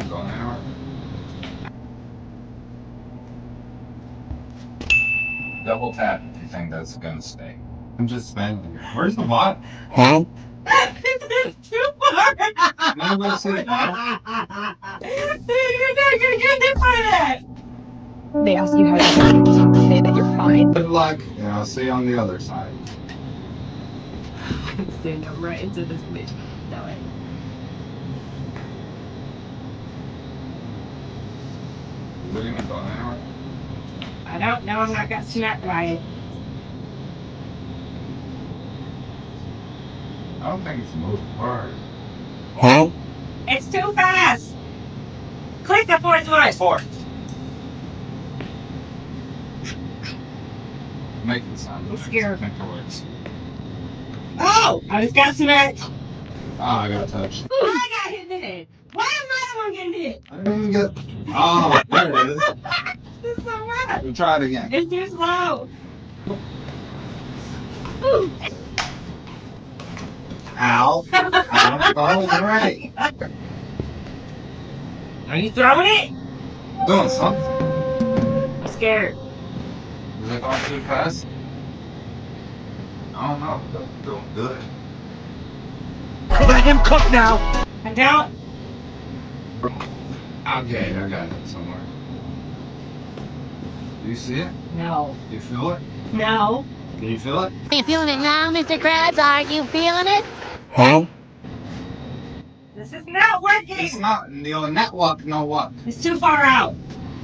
ain't going anywhere. Double tap if you think that's gonna stay. I'm just standing here. Where's the bot? Huh? It's too far. I'm gonna see the bot. You're not gonna get hit by that. They ask you how you're doing, so you say that you're fine. Good luck, and I'll see you on the other side. Stand up right into this bitch. That way. What do you mean going anywhere? I don't know. I'm not got smacked by it. I don't think it's moving forward. Huh? It's too fast. Click the fourth one. Four. Making sound. I'm scared. Make the words. Oh! I just got smacked. Oh, I got touched. I got hit in the head. Why am I the one getting hit? I didn't even get. Oh, there it is. This is so bad. We'll try it again. It's too slow. Ow. Oh, right. Are you throwing it? Doing something. I'm scared. Is it going too fast? I don't know. Doing good. Let him cook now! I don't. Okay, I got it somewhere. Do you see it? No. Do you feel it? No. Can you feel it? Are you feeling it now, Mr. Krabs? Are you feeling it? Huh? This is not working. It's not. Your network no work. It's too far out.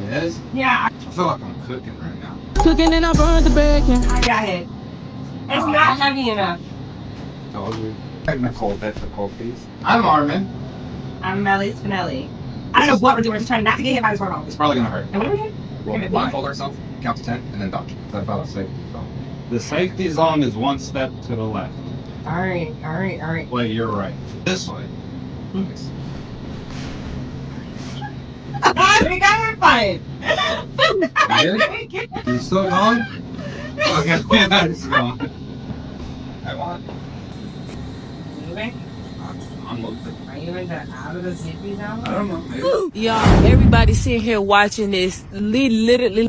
It is? Yeah. I feel like I'm cooking right now. Cooking and I burned the bacon. I got hit. It's not heavy enough. Told you. Technical difficulties. I'm Armin. I'm Melly Spinelli. I don't know what we're doing. We're just trying not to get hit by this portal. It's probably gonna hurt. And what are we doing? We'll blindfold ourselves, count to 10, and then dodge. That's about a safety zone. The safety zone is one step to the left. Alright. Wait, you're right. This way. We got it fine. You did? You still going? Okay, yeah, it's going. I want. Moving? I'm moving. Are you in the out of the zippy zone? I don't know. Maybe. Y'all, everybody sitting here watching this literally